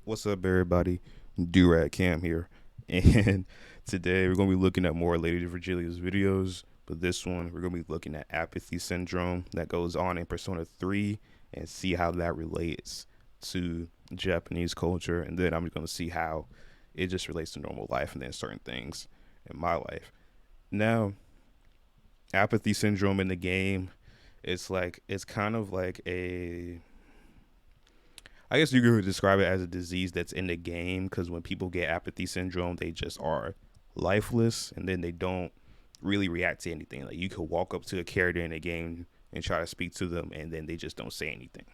What's up, everybody? Durag Cam here, and today we're gonna be looking at more Lady Virgilia's videos. But this one, we're gonna be looking at apathy syndrome that goes on in Persona 3 and see how that relates to Japanese culture. And then I'm gonna see how it just relates to normal life and then certain things in my life. Now, apathy syndrome in the game, it's kind of like a I guess you could describe it as a disease that's in the game because when people get apathy syndrome, they just are lifeless and then they don't really react to anything. Like you could walk up to a character in a game and try to speak to them and then they just don't say anything,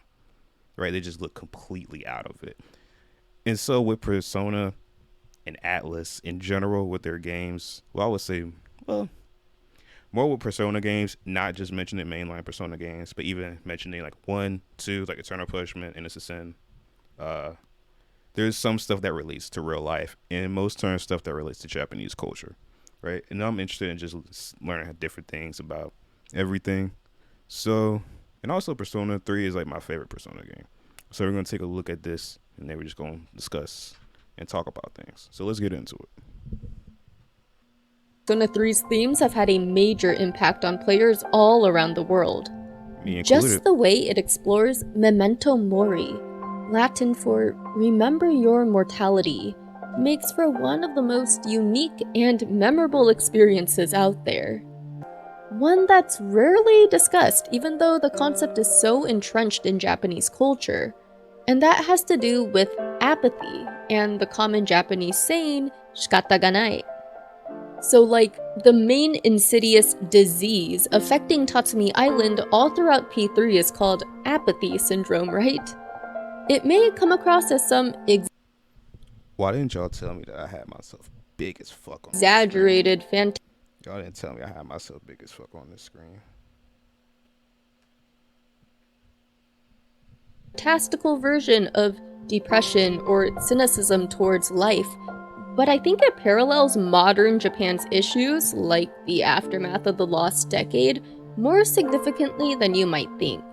right? They just look completely out of it. And so with Persona and Atlas in general with their games, well, I would say, well, more with Persona games, not just mentioning mainline Persona games, but even mentioning like 1, 2, like Eternal Punishment, Innocent Sin, uh, there's some stuff that relates to real life and most turn stuff that relates to Japanese culture, right? And I'm interested in just learning different things about everything. So, and also Persona 3 is like my favorite Persona game. So we're going to take a look at this and then we're just going to discuss and talk about things. So let's get into it. Persona 3's themes have had a major impact on players all around the world. Me included. Just the way it explores memento mori, Latin for remember your mortality, makes for one of the most unique and memorable experiences out there. One that's rarely discussed, even though the concept is so entrenched in Japanese culture. And that has to do with apathy and the common Japanese saying, shikata ga nai. So, like, the main insidious disease affecting Tatsumi Island all throughout P3 is called apathy syndrome, right? It may come across as some Why didn't y'all tell me that I had myself big as fuck on this screen? exaggerated, Y'all didn't tell me I had myself big as fuck on this screen. fantastical version of depression or cynicism towards life, but I think it parallels modern Japan's issues, like the aftermath of the lost decade, more significantly than you might think.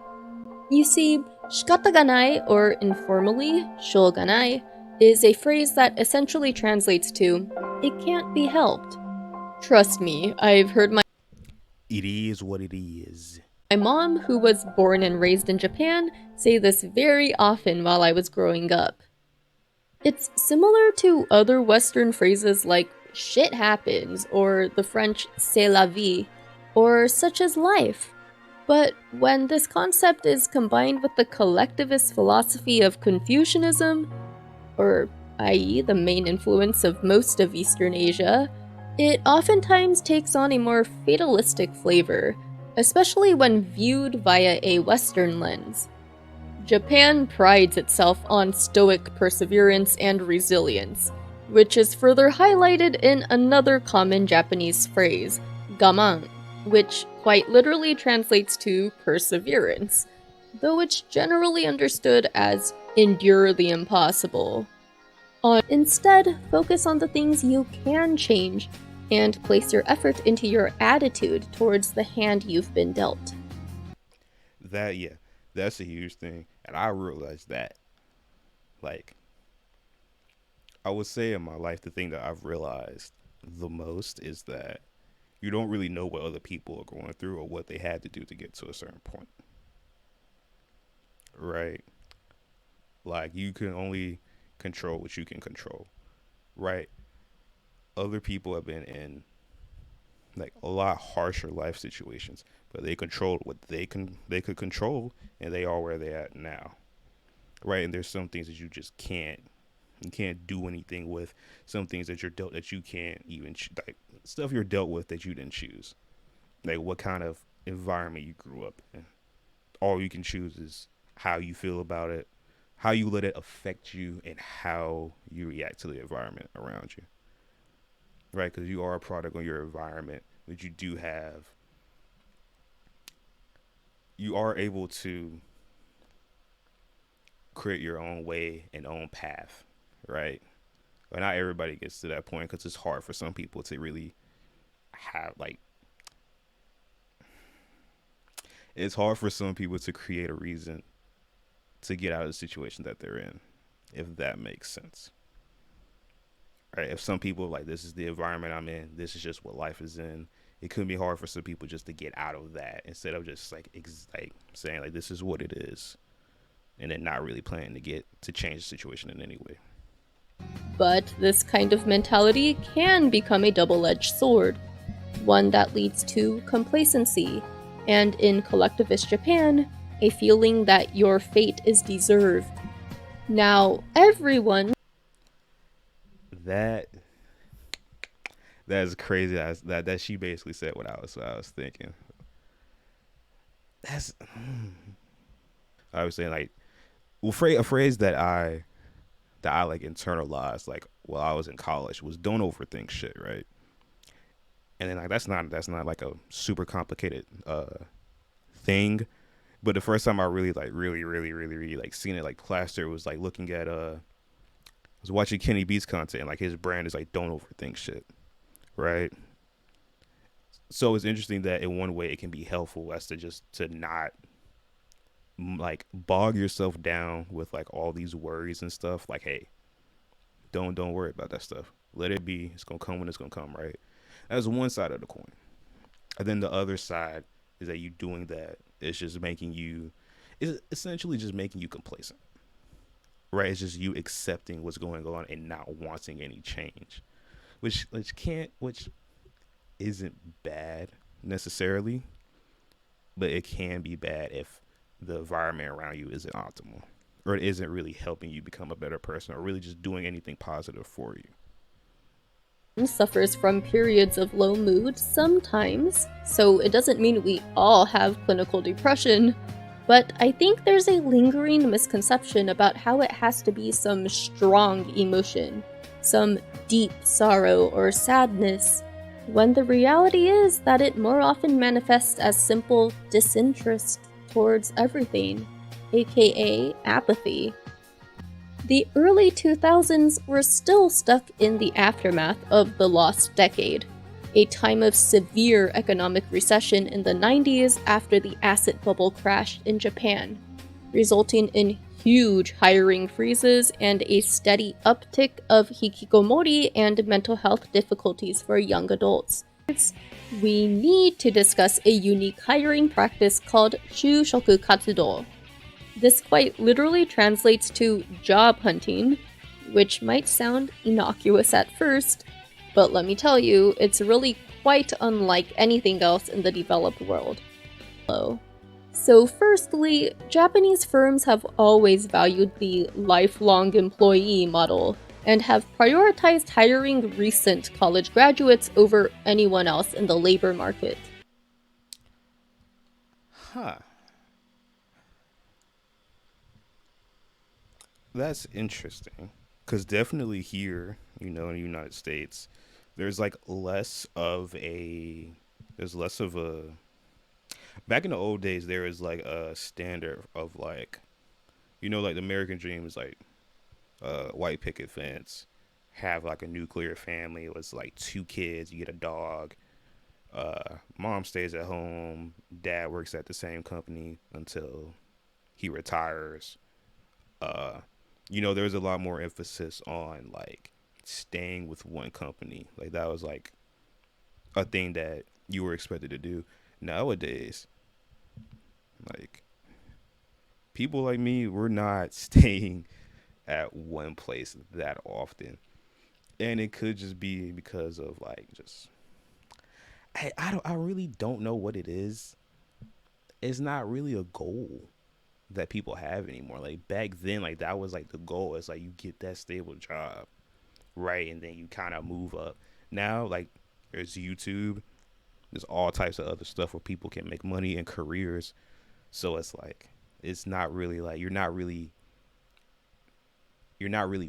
You see, shikataganai, or informally, shoganai, is a phrase that essentially translates to, it can't be helped. Trust me, I've heard It is what it is. my mom, who was born and raised in Japan, say this very often while I was growing up. It's similar to other Western phrases like shit happens, or the French c'est la vie, or such as life. But when this concept is combined with the collectivist philosophy of Confucianism, or i.e., the main influence of most of Eastern Asia, it oftentimes takes on a more fatalistic flavor, especially when viewed via a Western lens. Japan prides itself on stoic perseverance and resilience, which is further highlighted in another common Japanese phrase, gaman, which quite literally translates to perseverance, though it's generally understood as endure the impossible. Instead, focus on the things you can change and place your effort into your attitude towards the hand you've been dealt. That, yeah, that's a huge thing. And I realized that, like, I would say in my life, the thing that I've realized the most is that you don't really know what other people are going through or what they had to do to get to a certain point, right? Like, you can only control what you can control, right? Other people have been in like a lot harsher life situations, but they controlled what they could control, and they are where they're at now, right? And there's some things that you can't do anything with. Some things that you're dealt that you can't even like stuff you're dealt with that you didn't choose. Like what kind of environment you grew up in. All you can choose is how you feel about it, how you let it affect you, and how you react to the environment around you. Right? Because you are a product of your environment, but you are able to create your own way and own path, right? But not everybody gets to that point because it's hard for some people to really have like it's hard for some people to create a reason to get out of the situation that they're in. if that makes sense. Right? If some people like this is the environment I'm in, this is just what life is in. It could be hard for some people just to get out of that instead of just like saying like this is what it is, and then not really planning to get to change the situation in any way. But this kind of mentality can become a double edged sword, one that leads to complacency, and in collectivist Japan, a feeling that your fate is deserved. Now, everyone That that is crazy. That she basically said what I was thinking. That's I was saying like well, a phrase that I like internalized like while I was in college was don't overthink shit, right? And then like that's not like a super complicated thing. But the first time I really like really like seen it like plaster was like looking at I was watching Kenny Beats content and like his brand is like don't overthink shit, right? So it's interesting that in one way it can be helpful as to just to not like bog yourself down with like all these worries and stuff. Like, hey, don't worry about that stuff. Let it be. It's gonna come when it's gonna come, right? That's one side of the coin. And then the other side is that you doing that is just making you is essentially just making you complacent. Right? It's just you accepting what's going on and not wanting any change. Which isn't bad necessarily, but it can be bad if the environment around you isn't optimal or it isn't really helping you become a better person or really just doing anything positive for you. suffers from periods of low mood sometimes, so it doesn't mean we all have clinical depression. But I think there's a lingering misconception about how it has to be some strong emotion, some deep sorrow or sadness, when the reality is that it more often manifests as simple disinterest towards everything, aka apathy. The early 2000s were still stuck in the aftermath of the lost decade, a time of severe economic recession in the 90s after the asset bubble crashed in Japan, resulting in huge hiring freezes and a steady uptick of hikikomori and mental health difficulties for young adults. We need to discuss a unique hiring practice called shushoku katsudo. This quite literally translates to job hunting, which might sound innocuous at first, but let me tell you, it's really quite unlike anything else in the developed world. So, firstly, Japanese firms have always valued the lifelong employee model and have prioritized hiring recent college graduates over anyone else in the labor market. Huh. That's interesting. Because definitely here, you know, in the United States, there's like there's less of a, back in the old days, there was like a standard of like, you know, like the American dream is like white picket fence, have like a nuclear family. It was like two kids, you get a dog. Mom stays at home. Dad works at the same company until he retires. Uh, you know, there was a lot more emphasis on like staying with one company. Like that was like a thing that you were expected to do. Nowadays, like people like me, we're not staying at one place that often. And it could just be because of like just I really don't know what it is. It's not really a goal that people have anymore. Like back then, like that was like the goal. It's like you get that stable job, right? And then you kind of move up. Now, like there's YouTube, there's all types of other stuff where people can make money and careers. So it's like it's not really like you're not really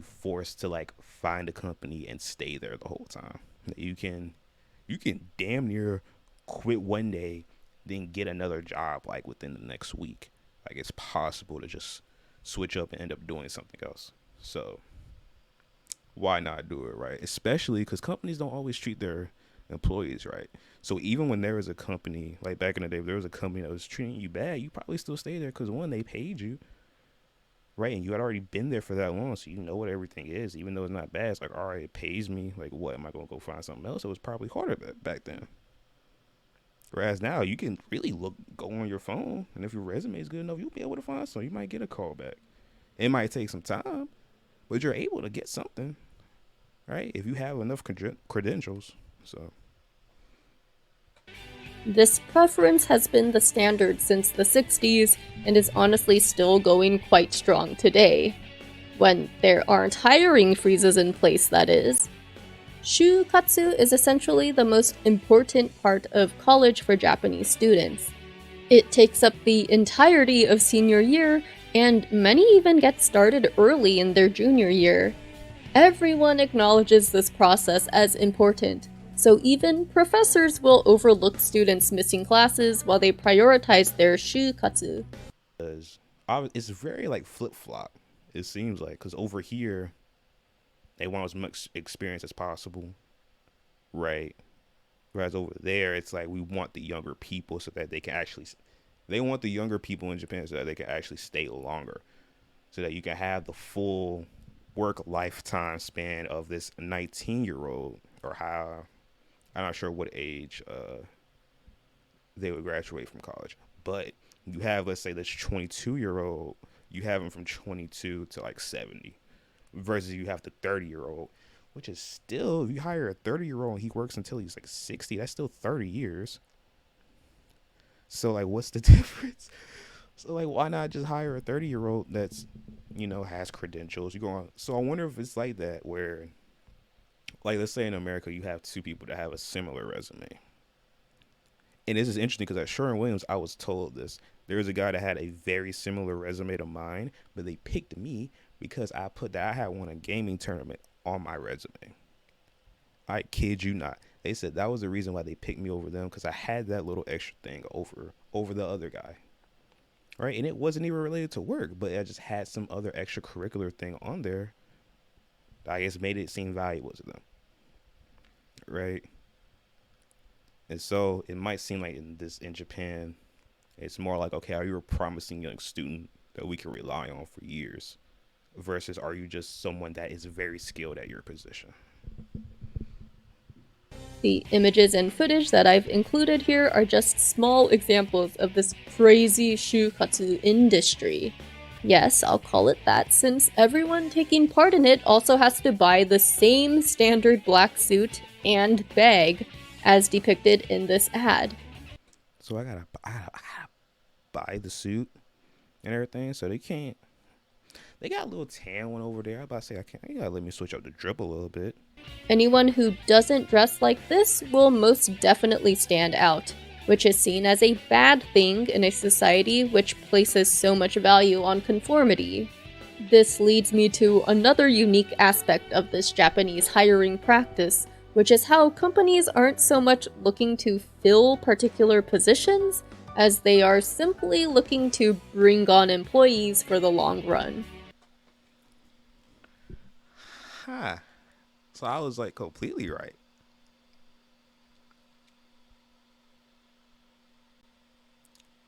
forced to like find a company and stay there the whole time. You can damn near quit one day, then get another job like within the next week. Like it's possible to just switch up and end up doing something else. So why not do it right? Especially because companies don't always treat their employees right. So even when there was a company like back in the day, if there was a company that was treating you bad, you probably still stay there because one, they paid you, right? And you had already been there for that long, so you know what everything is. Even though it's not bad, it's like, all right, it pays me. Like, what am I gonna go find something else? It was probably harder back then. Whereas now, you can really go on your phone, and if your resume is good enough, you'll be able to find something. You might get a call back. It might take some time, but you're able to get something, right? If you have enough credentials. So This preference has been the standard since the 60s and is honestly still going quite strong today. When there aren't hiring freezes in place, that is. Shukatsu is essentially the most important part of college for Japanese students. It takes up the entirety of senior year, and many even get started early in their junior year. Everyone acknowledges this process as important, so even professors will overlook students missing classes while they prioritize their shukatsu. because it's very like flip flop. It seems like because over here they want as much experience as possible, right? Whereas over there, it's like we want the younger people so that they can actually, they want the younger people in Japan so that they can actually stay longer, so that you can have the full work lifetime span of this 19-year-old or how, I'm not sure what age they would graduate from college, but you have, let's say, this 22-year-old, you have them from 22 to like 70 versus you have the 30-year-old, which is still, if you hire a 30-year-old and he works until he's like 60, that's still 30 years. So like, what's the difference? So like, why not just hire a 30-year-old that's, has credentials? You go on. So I wonder if it's like that where, like, let's say in America you have two people that have a similar resume. And this is interesting because at Sherwin Williams, I was told this. There was a guy that had a very similar resume to mine, but they picked me because I put that I had won a gaming tournament on my resume. I kid you not. They said that was the reason why they picked me over them because I had that little extra thing over the other guy, right? And it wasn't even related to work, but I just had some other extracurricular thing on there that I guess made it seem valuable to them, right? And so it might seem like in Japan, it's more like, okay, are you a promising young student that we can rely on for years, versus are you just someone that is very skilled at your position? The images and footage that I've included here are just small examples of this crazy shukatsu industry. Yes, I'll call it that, since everyone taking part in it also has to buy the same standard black suit and bag as depicted in this ad. So I gotta buy the suit and everything, so they can't. They got a little tan one over there. I about to say I can't. You gotta let me switch up the drip a little bit. Anyone who doesn't dress like this will most definitely stand out, which is seen as a bad thing in a society which places so much value on conformity. This leads me to another unique aspect of this Japanese hiring practice, which is how companies aren't so much looking to fill particular positions as they are simply looking to bring on employees for the long run. Huh. So I was like completely right.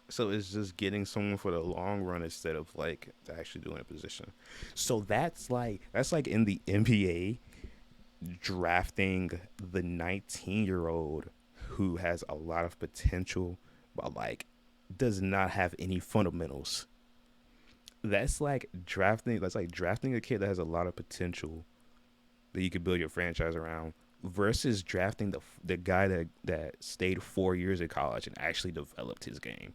So it's just getting someone for the long run instead of like actually doing a position. So that's like in the NBA drafting the 19-year-old who has a lot of potential but like does not have any fundamentals. That's like drafting a kid that has a lot of potential that you could build your franchise around versus drafting the guy that stayed 4 years in college and actually developed his game,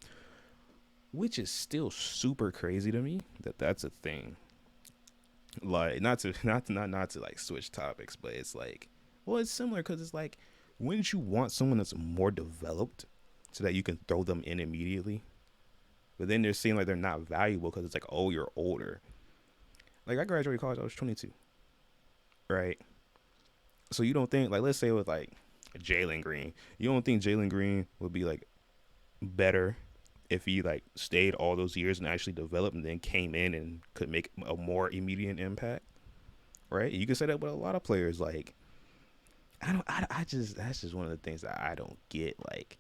which is still super crazy to me that that's a thing. Like not to like switch topics, but it's like, well, it's similar because it's like, wouldn't you want someone that's more developed so that you can throw them in immediately? But then they're seeing like they're not valuable because it's like, oh, you're older. Like I graduated college, I was 22, right? So you don't think, like, let's say with like Jalen Green, you don't think Jalen Green would be like better if he like stayed all those years and actually developed and then came in and could make a more immediate impact, right? You can say that with a lot of players. Like I don't, I just that's just one of the things that I don't get. Like